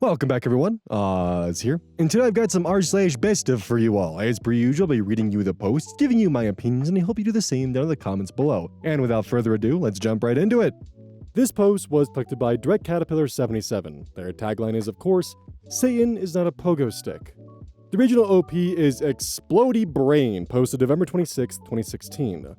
Welcome back, everyone. It's here. And today I've got some r/BestOf for you all. As per usual, I'll be reading you the posts, giving you my opinions, and I hope you do the same down in the comments below. And without further ado, let's jump right into it. This post was collected by DirectCaterpillar77. Their tagline is, of course, Satan is not a pogo stick. The original OP is Explodey Brain, posted November 26, 2016.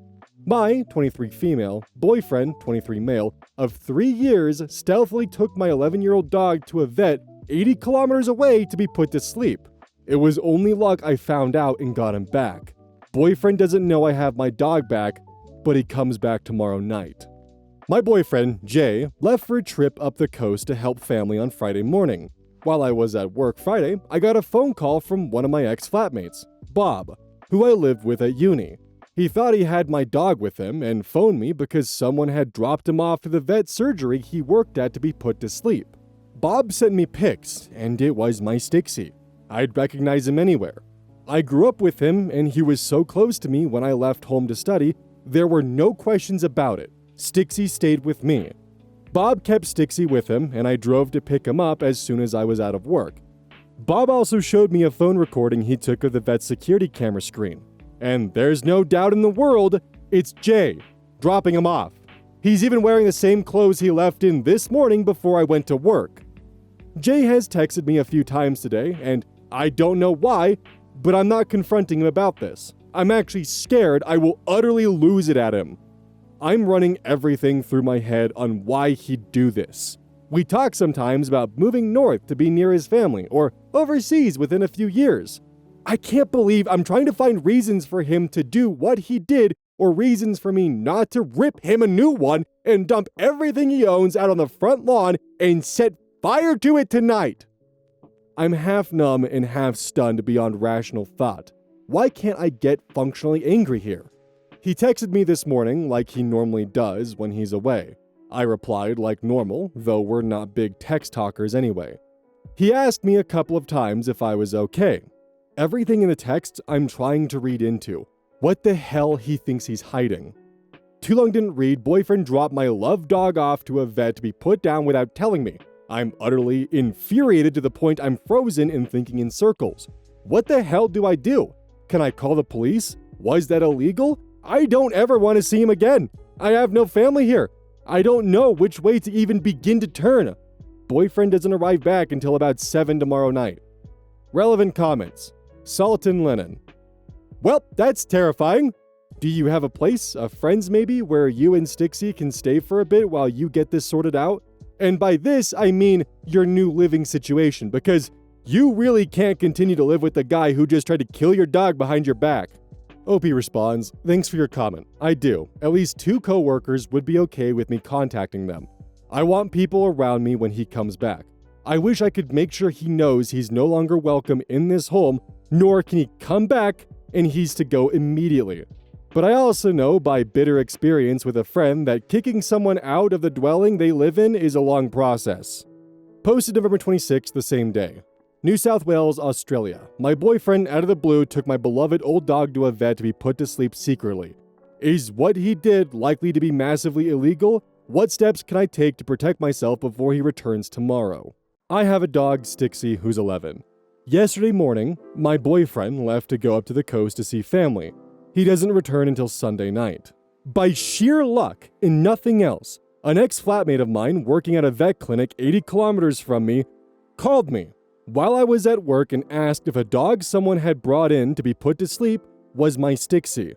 My 23 female, boyfriend 23 male, of 3 years stealthily took my 11-year-old dog to a vet 80 kilometers away to be put to sleep. It was only luck I found out and got him back. Boyfriend doesn't know I have my dog back, but he comes back tomorrow night. My boyfriend, Jay, left for a trip up the coast to help family on Friday morning. While I was at work Friday, I got a phone call from one of my ex-flatmates, Bob, who I lived with at uni. He thought he had my dog with him and phoned me because someone had dropped him off to the vet surgery he worked at to be put to sleep. Bob sent me pics, and it was my Stixie. I'd recognize him anywhere. I grew up with him, and he was so close to me when I left home to study, there were no questions about it. Stixie stayed with me. Bob kept Stixie with him, and I drove to pick him up as soon as I was out of work. Bob also showed me a phone recording he took of the vet's security camera screen. And there's no doubt in the world, it's Jay, dropping him off. He's even wearing the same clothes he left in this morning before I went to work. Jay has texted me a few times today, and I don't know why, but I'm not confronting him about this. I'm actually scared I will utterly lose it at him. I'm running everything through my head on why he'd do this. We talk sometimes about moving north to be near his family, or overseas within a few years. I can't believe I'm trying to find reasons for him to do what he did, or reasons for me not to rip him a new one and dump everything he owns out on the front lawn and set fire to it tonight. I'm half numb and half stunned beyond rational thought. Why can't I get functionally angry here? He texted me this morning like he normally does when he's away. I replied like normal, though we're not big text talkers anyway. He asked me a couple of times if I was okay. Everything in the text I'm trying to read into. What the hell he thinks he's hiding. Too long didn't read, boyfriend dropped my love dog off to a vet to be put down without telling me. I'm utterly infuriated to the point I'm frozen and thinking in circles. What the hell do I do? Can I call the police? Was that illegal? I don't ever want to see him again. I have no family here. I don't know which way to even begin to turn. Boyfriend doesn't arrive back until about 7 tomorrow night. Relevant comments. Salt and linen. Well, that's terrifying. Do you have a place, friends maybe, where you and Stixie can stay for a bit while you get this sorted out? And by this, I mean your new living situation, because you really can't continue to live with the guy who just tried to kill your dog behind your back. OP responds, thanks for your comment. I do. At least 2 coworkers would be okay with me contacting them. I want people around me when he comes back. I wish I could make sure he knows he's no longer welcome in this home, nor can he come back and he's to go immediately. But I also know by bitter experience with a friend that kicking someone out of the dwelling they live in is a long process. Posted November 26th, the same day. New South Wales, Australia. My boyfriend out of the blue took my beloved old dog to a vet to be put to sleep secretly. Is what he did likely to be massively illegal? What steps can I take to protect myself before he returns tomorrow? I have a dog, Stixie, who's 11. Yesterday morning, my boyfriend left to go up to the coast to see family. He doesn't return until Sunday night. By sheer luck and nothing else, an ex-flatmate of mine working at a vet clinic 80 kilometers from me called me while I was at work and asked if a dog someone had brought in to be put to sleep was my Stixie.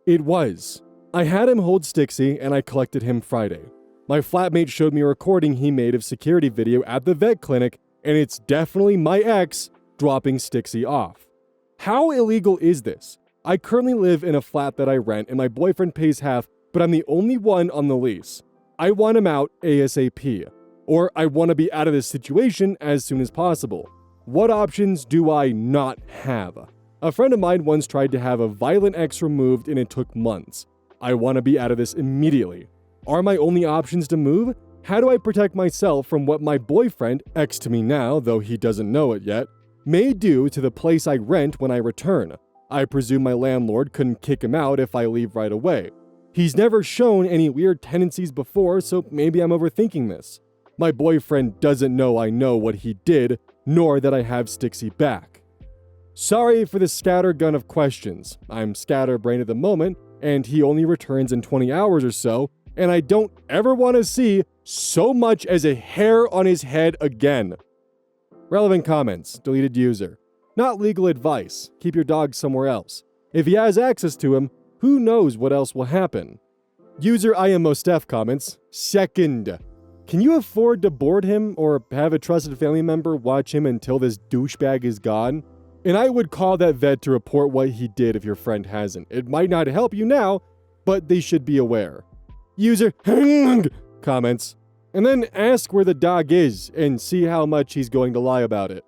It was. I had him hold Stixie and I collected him Friday. My flatmate showed me a recording he made of security video at the vet clinic, and it's definitely my ex dropping Stixie off. How illegal is this? I currently live in a flat that I rent and my boyfriend pays half, but I'm the only one on the lease. I want him out ASAP. Or I want to be out of this situation as soon as possible. What options do I not have? A friend of mine once tried to have a violent ex removed and it took months. I want to be out of this immediately. Are my only options to move? How do I protect myself from what my boyfriend, ex to me now, though he doesn't know it yet, may do to the place I rent when I return? I presume my landlord couldn't kick him out if I leave right away. He's never shown any weird tendencies before, so maybe I'm overthinking this. My boyfriend doesn't know I know what he did, nor that I have Stixie back. Sorry for the scattergun of questions. I'm scatterbrained at the moment, and he only returns in 20 hours or so, and I don't ever want to see so much as a hair on his head again. Relevant comments. Deleted user. Not legal advice. Keep your dog somewhere else. If he has access to him, who knows what else will happen. User I am Mostef comments. Second. Can you afford to board him or have a trusted family member watch him until this douchebag is gone? And I would call that vet to report what he did if your friend hasn't. It might not help you now, but they should be aware. User comments. And then ask where the dog is and see how much he's going to lie about it.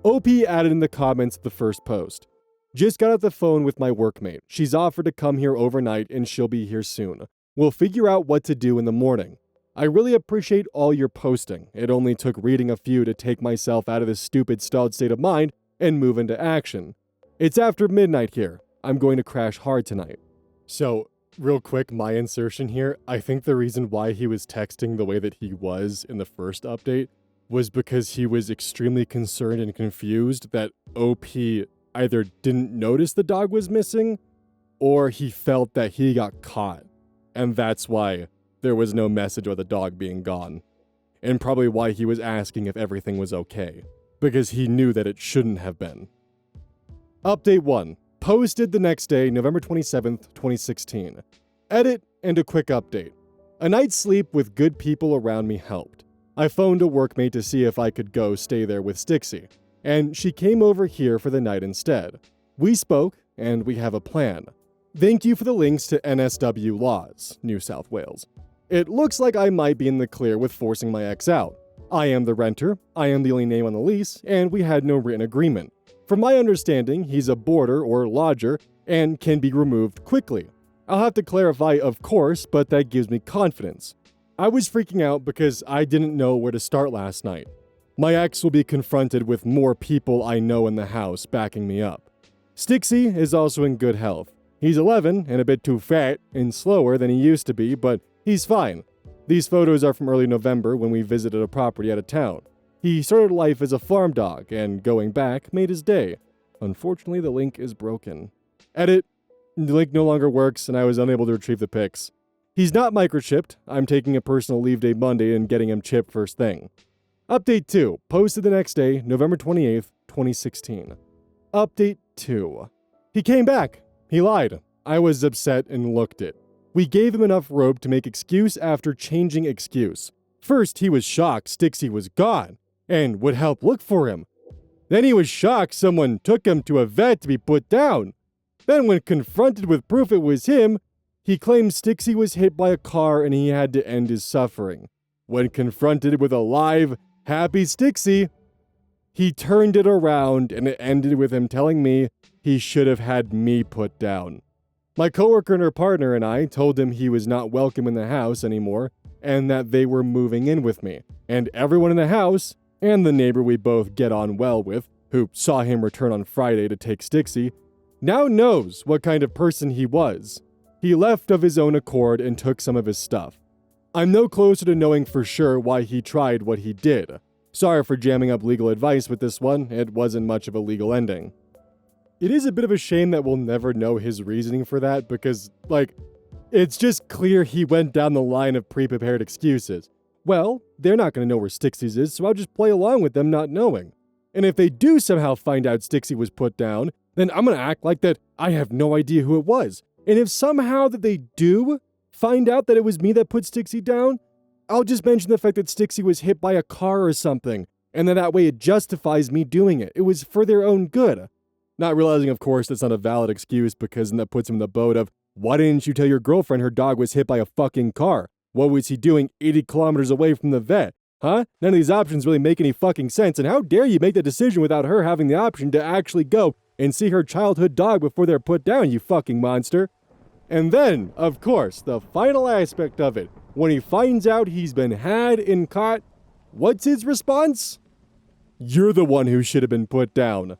OP added in the comments the first post. Just got off the phone with my workmate. She's offered to come here overnight and she'll be here soon. We'll figure out what to do in the morning. I really appreciate all your posting. It only took reading a few to take myself out of this stupid stalled state of mind and move into action. It's after midnight here. I'm going to crash hard tonight. So, real quick, my insertion here. I think the reason why he was texting the way that he was in the first update was because he was extremely concerned and confused that OP either didn't notice the dog was missing or he felt that he got caught. And that's why there was no message about the dog being gone. And probably why he was asking if everything was okay. Because he knew that it shouldn't have been. Update 1. Posted the next day, November 27th, 2016. Edit and a quick update. A night's sleep with good people around me helped. I phoned a workmate to see if I could go stay there with Stixie, and she came over here for the night instead. We spoke, and we have a plan. Thank you for the links to NSW laws, New South Wales. It looks like I might be in the clear with forcing my ex out. I am the renter, I am the only name on the lease, and we had no written agreement. From my understanding, he's a boarder or lodger and can be removed quickly. I'll have to clarify, of course, but that gives me confidence. I was freaking out because I didn't know where to start last night. My ex will be confronted with more people I know in the house backing me up. Stixie is also in good health. He's 11 and a bit too fat and slower than he used to be, but he's fine. These photos are from early November when we visited a property out of town. He started life as a farm dog, and going back made his day. Unfortunately, the link is broken. Edit. The link no longer works, and I was unable to retrieve the pics. He's not microchipped. I'm taking a personal leave day Monday and getting him chipped first thing. Update 2. Posted the next day, November 28th, 2016. Update 2. He came back. He lied. I was upset and looked it. We gave him enough rope to make excuse after changing excuse. First, he was shocked Stixie was gone and would help look for him. Then he was shocked someone took him to a vet to be put down. Then when confronted with proof it was him, he claimed Stixie was hit by a car and he had to end his suffering. When confronted with a live, happy Stixie, he turned it around and it ended with him telling me he should have had me put down. My coworker and her partner and I told him he was not welcome in the house anymore and that they were moving in with me. And everyone in the house, and the neighbor we both get on well with, who saw him return on Friday to take Stixie, now knows what kind of person he was. He left of his own accord and took some of his stuff. I'm no closer to knowing for sure why he tried what he did. Sorry for jamming up legal advice with this one, it wasn't much of a legal ending. It is a bit of a shame that we'll never know his reasoning for that because, it's just clear he went down the line of pre-prepared excuses. Well, they're not going to know where Stixie's is, so I'll just play along with them not knowing. And if they do somehow find out Stixie was put down, then I'm going to act like that I have no idea who it was. And if somehow that they do find out that it was me that put Stixie down, I'll just mention the fact that Stixie was hit by a car or something, and then that way it justifies me doing it. It was for their own good. Not realizing, of course, that's not a valid excuse because then that puts him in the boat of, why didn't you tell your girlfriend her dog was hit by a fucking car? What was he doing 80 kilometers away from the vet? Huh? None of these options really make any fucking sense, and how dare you make the decision without her having the option to actually go and see her childhood dog before they're put down, you fucking monster. And then, of course, the final aspect of it, when he finds out he's been had and caught, what's his response? You're the one who should have been put down.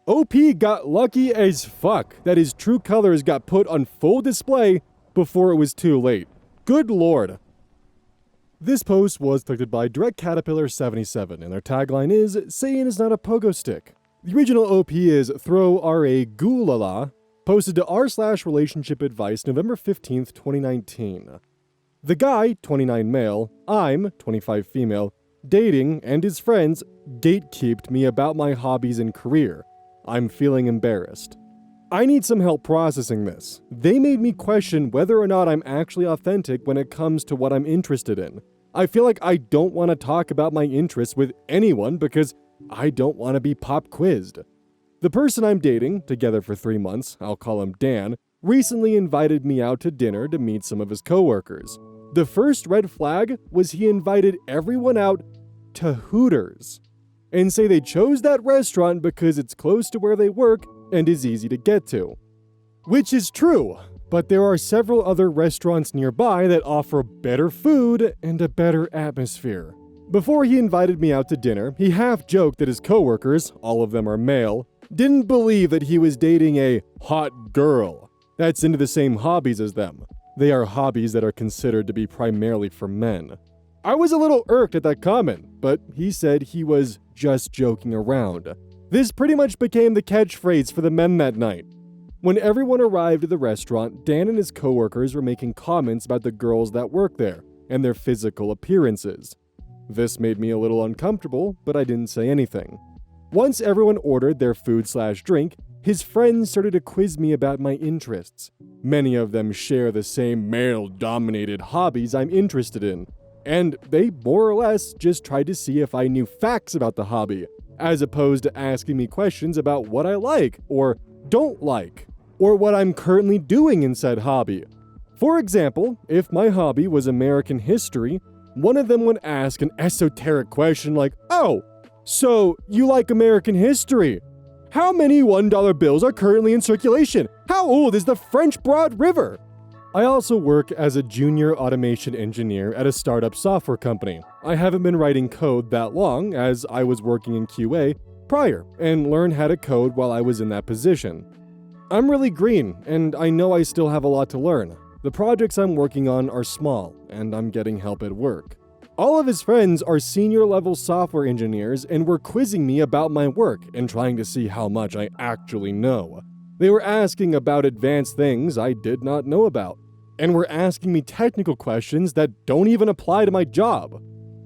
OP got lucky as fuck that his true colors got put on full display before it was too late. Good lord. This post was collected by Direct Caterpillar 77, and their tagline is, "Saying is not a pogo stick." The original OP is Throw RA Goolala, posted to r/relationship advice November 15th, 2019. The guy, 29 male, I'm, 25 female, dating, and his friends gatekeeped me about my hobbies and career. I'm feeling embarrassed. I need some help processing this. They made me question whether or not I'm actually authentic when it comes to what I'm interested in. I feel like I don't want to talk about my interests with anyone because I don't want to be pop quizzed. The person I'm dating, together for 3 months, I'll call him Dan, recently invited me out to dinner to meet some of his coworkers. The first red flag was he invited everyone out to Hooters and say they chose that restaurant because it's close to where they work and is easy to get to. Which is true, but there are several other restaurants nearby that offer better food and a better atmosphere. Before he invited me out to dinner, he half-joked that his coworkers, all of them are male, didn't believe that he was dating a hot girl that's into the same hobbies as them. They are hobbies that are considered to be primarily for men. I was a little irked at that comment, but he said he was just joking around. This pretty much became the catchphrase for the men that night. When everyone arrived at the restaurant, Dan and his coworkers were making comments about the girls that work there and their physical appearances. This made me a little uncomfortable, but I didn't say anything. Once everyone ordered their food/drink, his friends started to quiz me about my interests. Many of them share the same male-dominated hobbies I'm interested in, and they more or less just tried to see if I knew facts about the hobby, as opposed to asking me questions about what I like or don't like, or what I'm currently doing in said hobby. For example, if my hobby was American history, one of them would ask an esoteric question like, "Oh, so you like American history? How many $1 bills are currently in circulation? How old is the French Broad River?" I also work as a junior automation engineer at a startup software company. I haven't been writing code that long, as I was working in QA prior and learned how to code while I was in that position. I'm really green, and I know I still have a lot to learn. The projects I'm working on are small, and I'm getting help at work. All of his friends are senior-level software engineers and were quizzing me about my work and trying to see how much I actually know. They were asking about advanced things I did not know about, and were asking me technical questions that don't even apply to my job.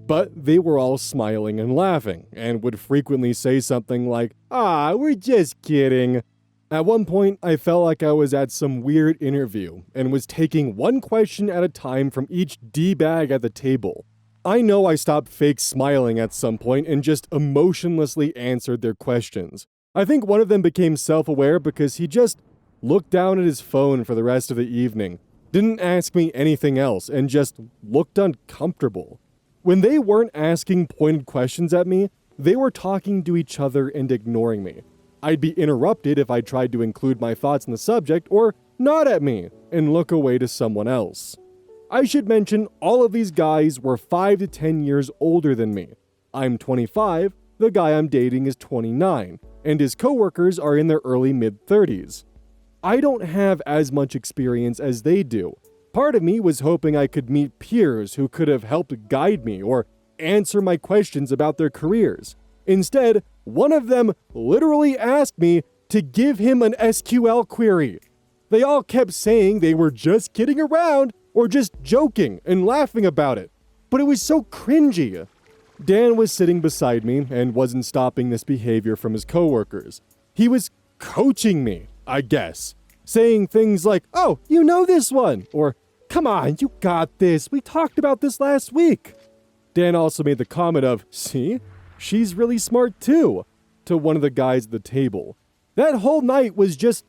But they were all smiling and laughing, and would frequently say something like, "Ah, we're just kidding." At one point, I felt like I was at some weird interview and was taking one question at a time from each D-bag at the table. I know I stopped fake smiling at some point and just emotionlessly answered their questions. I think one of them became self-aware because he just looked down at his phone for the rest of the evening, didn't ask me anything else, and just looked uncomfortable. When they weren't asking pointed questions at me, they were talking to each other and ignoring me. I'd be interrupted if I tried to include my thoughts in the subject or nod at me and look away to someone else. I should mention all of these guys were 5 to 10 years older than me. I'm 25, the guy I'm dating is 29, and his coworkers are in their early mid-30s. I don't have as much experience as they do. Part of me was hoping I could meet peers who could have helped guide me or answer my questions about their careers. Instead, one of them literally asked me to give him an SQL query. They all kept saying they were just kidding around or just joking and laughing about it, but it was so cringy. Dan was sitting beside me and wasn't stopping this behavior from his coworkers. He was coaching me, I guess, saying things like, "Oh, you know this one," or "Come on, you got this, we talked about this last week." Dan also made the comment of, "See, she's really smart too," to one of the guys at the table. That whole night was just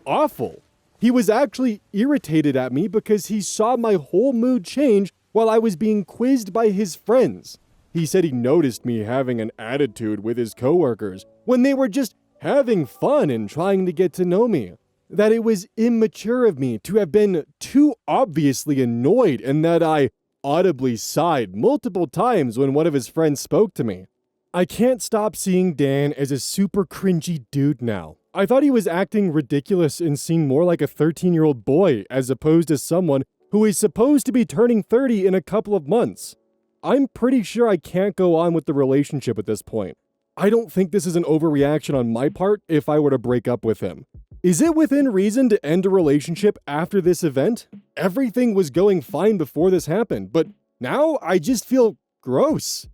awful. He was actually irritated at me because he saw my whole mood change while I was being quizzed by his friends. He said he noticed me having an attitude with his coworkers when they were just having fun and trying to get to know me. That it was immature of me to have been too obviously annoyed, and that I audibly sighed multiple times when one of his friends spoke to me. I can't stop seeing Dan as a super cringy dude now. I thought he was acting ridiculous and seemed more like a 13-year-old boy as opposed to someone who is supposed to be turning 30 in a couple of months. I'm pretty sure I can't go on with the relationship at this point. I don't think this is an overreaction on my part if I were to break up with him. Is it within reason to end a relationship after this event? Everything was going fine before this happened, but now I just feel gross.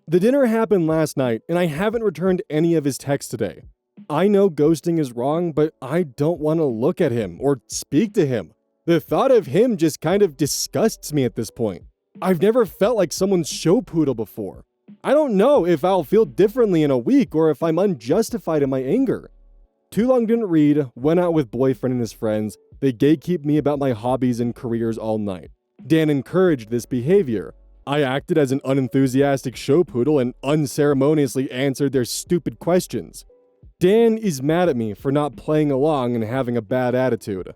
The dinner happened last night, and I haven't returned any of his texts today. I know ghosting is wrong, but I don't want to look at him or speak to him. The thought of him just kind of disgusts me at this point. I've never felt like someone's show poodle before. I don't know if I'll feel differently in a week or if I'm unjustified in my anger. Too long didn't read, went out with boyfriend and his friends. They gatekeep me about my hobbies and careers all night. Dan encouraged this behavior. I acted as an unenthusiastic show poodle and unceremoniously answered their stupid questions. Dan is mad at me for not playing along and having a bad attitude.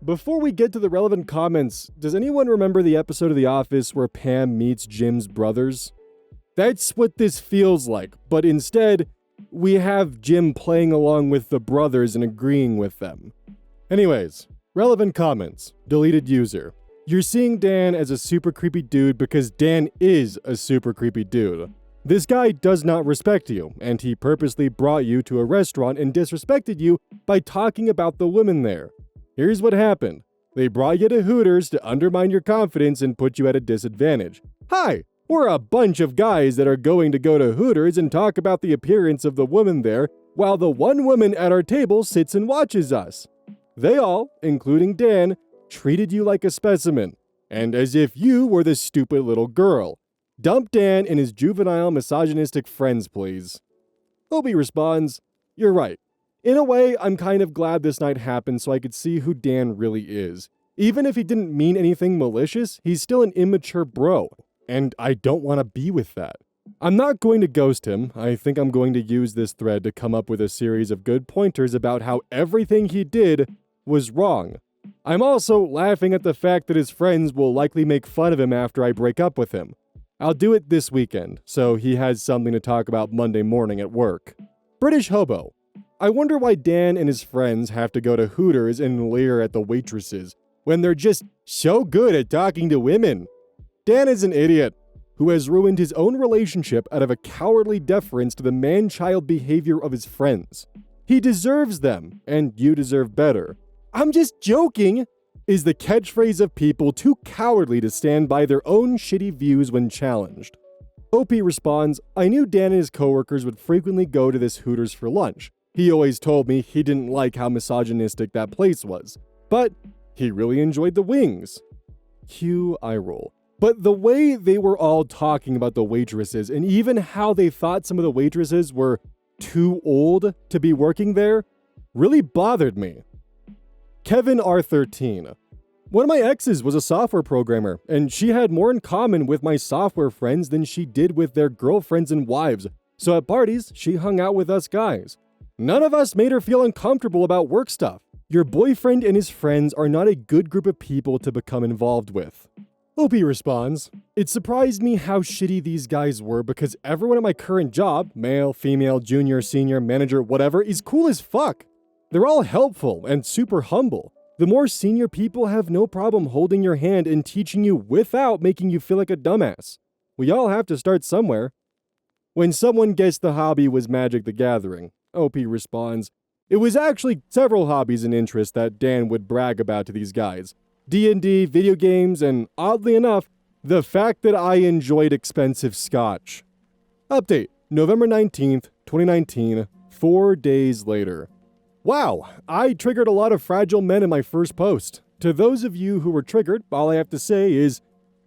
Before we get to the relevant comments, does anyone remember the episode of The Office where Pam meets Jim's brothers? That's what this feels like, but instead, we have Jim playing along with the brothers and agreeing with them. Anyways, relevant comments. Deleted user. You're seeing Dan as a super creepy dude because Dan is a super creepy dude. This guy does not respect you, and he purposely brought you to a restaurant and disrespected you by talking about the women there. Here's what happened. They brought you to Hooters to undermine your confidence and put you at a disadvantage. Hi, we're a bunch of guys that are going to go to Hooters and talk about the appearance of the woman there, while the one woman at our table sits and watches us. They all, including Dan, treated you like a specimen, and as if you were the stupid little girl. Dump Dan and his juvenile misogynistic friends, please. Obi responds, you're right. In a way, I'm kind of glad this night happened so I could see who Dan really is. Even if he didn't mean anything malicious, he's still an immature bro, and I don't want to be with that. I'm not going to ghost him. I think I'm going to use this thread to come up with a series of good pointers about how everything he did was wrong. I'm also laughing at the fact that his friends will likely make fun of him after I break up with him. I'll do it this weekend, so he has something to talk about Monday morning at work. British Hobo. I wonder why Dan and his friends have to go to Hooters and leer at the waitresses when they're just so good at talking to women. Dan is an idiot who has ruined his own relationship out of a cowardly deference to the man-child behavior of his friends. He deserves them, and you deserve better. I'm just joking, is the catchphrase of people too cowardly to stand by their own shitty views when challenged. OP responds, I knew Dan and his coworkers would frequently go to this Hooters for lunch. He always told me he didn't like how misogynistic that place was, but he really enjoyed the wings. Cue eye roll. But the way they were all talking about the waitresses and even how they thought some of the waitresses were too old to be working there really bothered me. Kevin R13. One of my exes was a software programmer, and she had more in common with my software friends than she did with their girlfriends and wives, so at parties, she hung out with us guys. None of us made her feel uncomfortable about work stuff. Your boyfriend and his friends are not a good group of people to become involved with. Opie responds, it surprised me how shitty these guys were because everyone at my current job, male, female, junior, senior, manager, whatever, is cool as fuck. They're all helpful and super humble. The more senior people have no problem holding your hand and teaching you without making you feel like a dumbass. We all have to start somewhere. When someone guessed the hobby was Magic the Gathering, OP responds, it was actually several hobbies and interests that Dan would brag about to these guys. D&D, video games, and oddly enough, the fact that I enjoyed expensive scotch. Update, November 19th, 2019, 4 days later. Wow, I triggered a lot of fragile men in my first post. To those of you who were triggered, all I have to say is,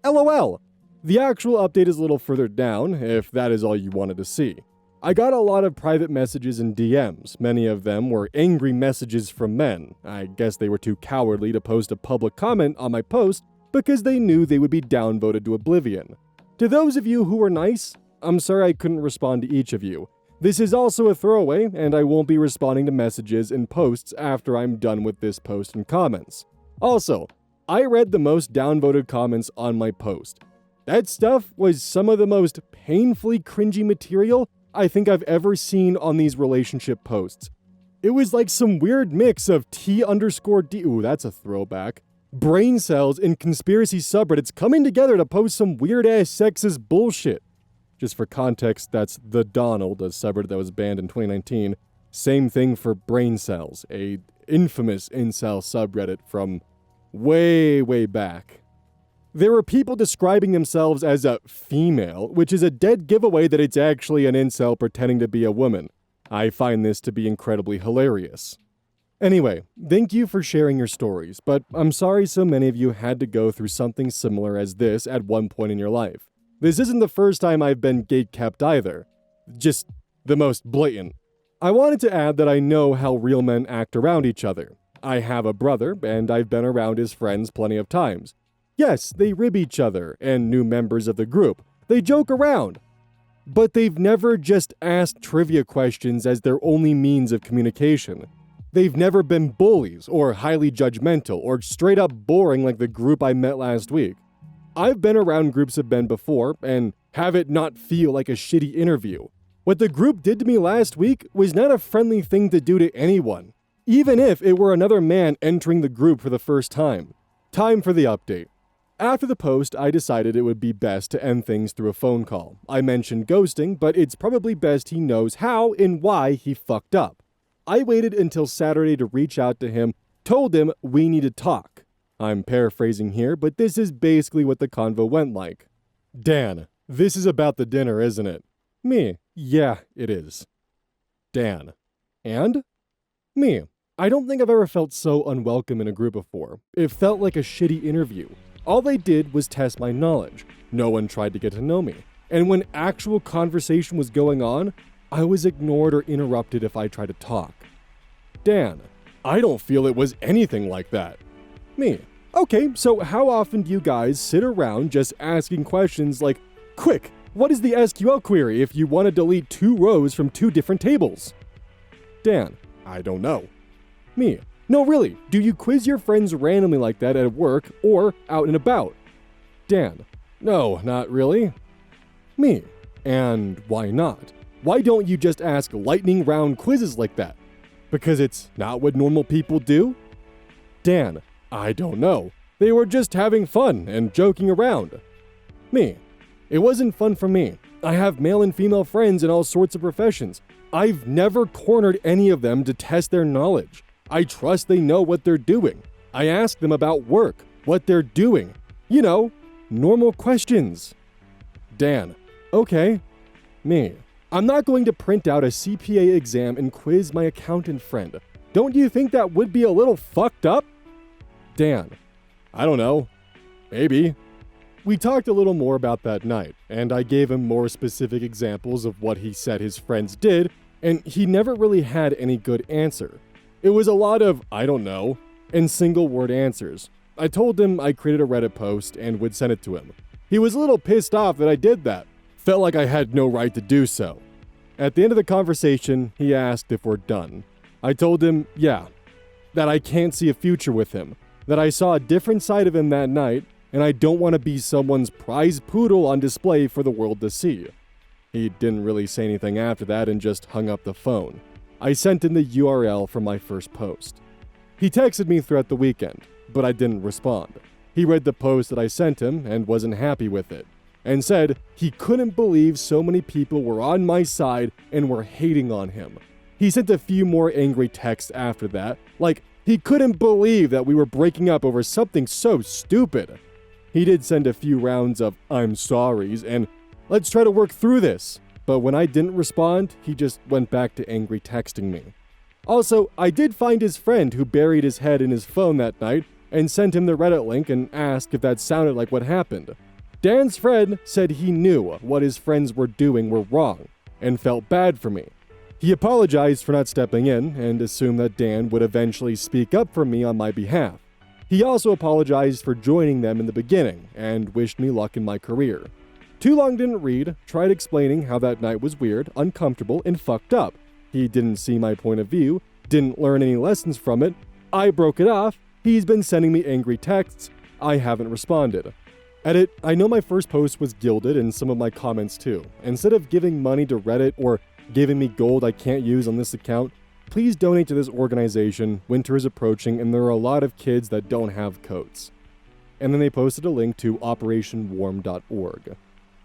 LOL. The actual update is a little further down, if that is all you wanted to see. I got a lot of private messages and DMs. Many of them were angry messages from men. I guess they were too cowardly to post a public comment on my post because they knew they would be downvoted to oblivion. To those of you who were nice, I'm sorry I couldn't respond to each of you. This is also a throwaway, and I won't be responding to messages and posts after I'm done with this post and comments. Also, I read the most downvoted comments on my post. That stuff was some of the most painfully cringy material I think I've ever seen on these relationship posts. It was like some weird mix of T_D, ooh, that's a throwback, brain cells in conspiracy subreddits coming together to post some weird-ass sexist bullshit. Just for context, that's The Donald, a subreddit that was banned in 2019. Same thing for brain cells, a infamous incel subreddit from way, way back. There were people describing themselves as a female, which is a dead giveaway that it's actually an incel pretending to be a woman. I find this to be incredibly hilarious. Anyway, thank you for sharing your stories, but I'm sorry so many of you had to go through something similar as this at one point in your life. This isn't the first time I've been gatekept either. Just the most blatant. I wanted to add that I know how real men act around each other. I have a brother, and I've been around his friends plenty of times. Yes, they rib each other and new members of the group. They joke around. But they've never just asked trivia questions as their only means of communication. They've never been bullies or highly judgmental or straight up boring like the group I met last week. I've been around groups of men before and have it not feel like a shitty interview. What the group did to me last week was not a friendly thing to do to anyone, even if it were another man entering the group for the first time. Time for the update. After the post, I decided it would be best to end things through a phone call. I mentioned ghosting, but it's probably best he knows how and why he fucked up. I waited until Saturday to reach out to him, told him we need to talk. I'm paraphrasing here, but this is basically what the convo went like. Dan, this is about the dinner, isn't it? Me, yeah, it is. Dan, and? Me, I don't think I've ever felt so unwelcome in a group before. It felt like a shitty interview. All they did was test my knowledge. No one tried to get to know me. And when actual conversation was going on, I was ignored or interrupted if I tried to talk. Dan, I don't feel it was anything like that. Me, okay, so how often do you guys sit around just asking questions like, quick, what is the SQL query if you want to delete 2 rows from 2 different tables? Dan, I don't know. Me, no really, do you quiz your friends randomly like that at work or out and about? Dan, no, not really. Me, and why not? Why don't you just ask lightning round quizzes like that? Because it's not what normal people do? Dan, I don't know. They were just having fun and joking around. Me, it wasn't fun for me. I have male and female friends in all sorts of professions. I've never cornered any of them to test their knowledge. I trust they know what they're doing. I ask them about work, what they're doing. You know, normal questions. Dan, okay. Me, I'm not going to print out a CPA exam and quiz my accountant friend. Don't you think that would be a little fucked up? Dan, I don't know. Maybe. We talked a little more about that night, and I gave him more specific examples of what he said his friends did, and he never really had any good answer. It was a lot of, I don't know, and single-word answers. I told him I created a Reddit post and would send it to him. He was a little pissed off that I did that. Felt like I had no right to do so. At the end of the conversation, he asked if we're done. I told him, yeah, that I can't see a future with him, that I saw a different side of him that night, and I don't want to be someone's prize poodle on display for the world to see. He didn't really say anything after that and just hung up the phone. I sent him the URL for my first post. He texted me throughout the weekend, but I didn't respond. He read the post that I sent him and wasn't happy with it, and said he couldn't believe so many people were on my side and were hating on him. He sent a few more angry texts after that, like he couldn't believe that we were breaking up over something so stupid. He did send a few rounds of I'm sorries and let's try to work through this, but when I didn't respond, he just went back to angry texting me. Also, I did find his friend who buried his head in his phone that night and sent him the Reddit link and asked if that sounded like what happened. Dan's friend said he knew what his friends were doing were wrong and felt bad for me. He apologized for not stepping in and assumed that Dan would eventually speak up for me on my behalf. He also apologized for joining them in the beginning and wished me luck in my career. Too long didn't read, tried explaining how that night was weird, uncomfortable, and fucked up. He didn't see my point of view, didn't learn any lessons from it. I broke it off. He's been sending me angry texts. I haven't responded. Edit, I know my first post was gilded and some of my comments too. Instead of giving money to Reddit or giving me gold I can't use on this account, Please donate to this organization. Winter is approaching and there are a lot of kids that don't have coats. And then they posted a link to operationwarm.org.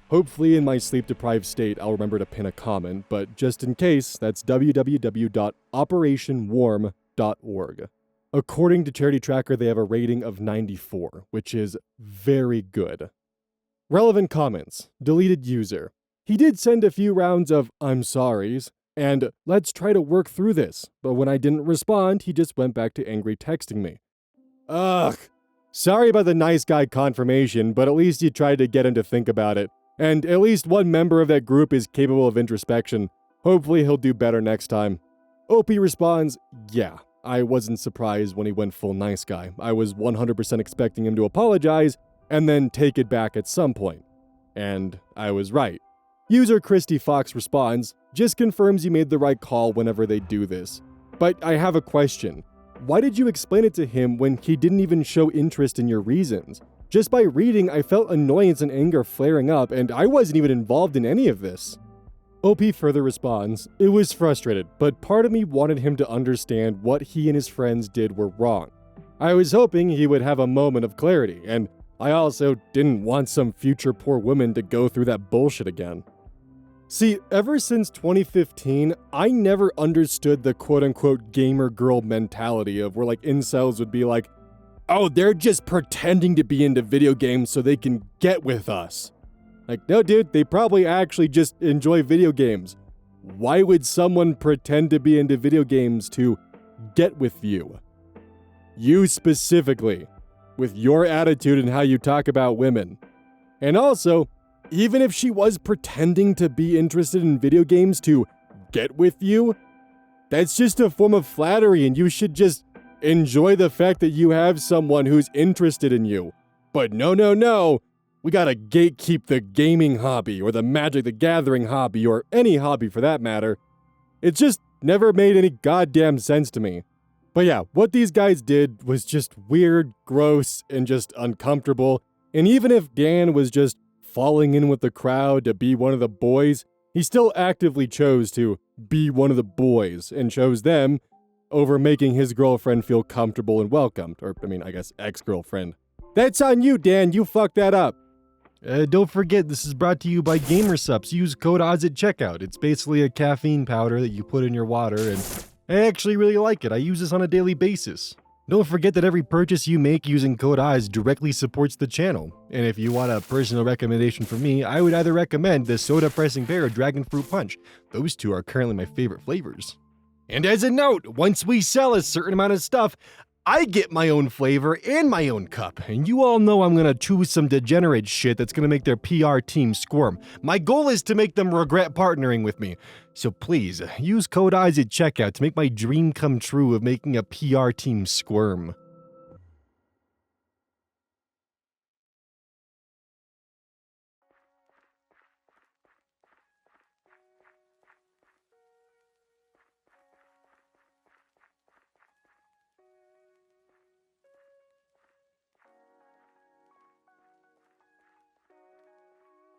Hopefully in my sleep-deprived state I'll remember to pin a comment, but just in case, that's www.operationwarm.org. According to Charity Tracker, they have a rating of 94, which is very good. Relevant comments. Deleted user. He did send a few rounds of "I'm sorries" and "let's try to work through this," but when I didn't respond, he just went back to angry texting me. Ugh. Sorry about the nice guy confirmation, but at least you tried to get him to think about it. And at least one member of that group is capable of introspection. Hopefully he'll do better next time. OP responds, yeah, I wasn't surprised when he went full nice guy. I was 100% expecting him to apologize and then take it back at some point. And I was right. User Christy Fox responds, just confirms you made the right call whenever they do this. But I have a question. Why did you explain it to him when he didn't even show interest in your reasons? Just by reading, I felt annoyance and anger flaring up, and I wasn't even involved in any of this. OP further responds, it was frustrated, but part of me wanted him to understand what he and his friends did were wrong. I was hoping he would have a moment of clarity, and I also didn't want some future poor woman to go through that bullshit again. See, ever since 2015, I never understood the quote-unquote gamer girl mentality of where like incels would be like, oh, they're just pretending to be into video games so they can get with us. Like, no dude, they probably actually just enjoy video games. Why would someone pretend to be into video games to get with you? You specifically, with your attitude and how you talk about women. And also, even if she was pretending to be interested in video games to get with you, that's just a form of flattery and you should just enjoy the fact that you have someone who's interested in you. But no, we gotta gatekeep the gaming hobby or the Magic the Gathering hobby or any hobby for that matter. It just never made any goddamn sense to me. But yeah, what these guys did was just weird, gross, and just uncomfortable. And even if Dan was just falling in with the crowd to be one of the boys, he still actively chose to be one of the boys and chose them over making his girlfriend feel comfortable and welcomed. Or, I guess ex-girlfriend. That's on you, Dan. You fucked that up. Don't forget, this is brought to you by GamerSups. Use code ODDS at checkout. It's basically a caffeine powder that you put in your water, and I actually really like it. I use this on a daily basis. Don't forget that every purchase you make using code ODDS directly supports the channel. And if you want a personal recommendation from me, I would either recommend the Soda Pressing Bear or Dragon Fruit Punch. Those two are currently my favorite flavors. And as a note, once we sell a certain amount of stuff, I get my own flavor and my own cup. And you all know I'm gonna choose some degenerate shit that's gonna make their PR team squirm. My goal is to make them regret partnering with me. So please, use code ODDS at checkout to make my dream come true of making a PR team squirm.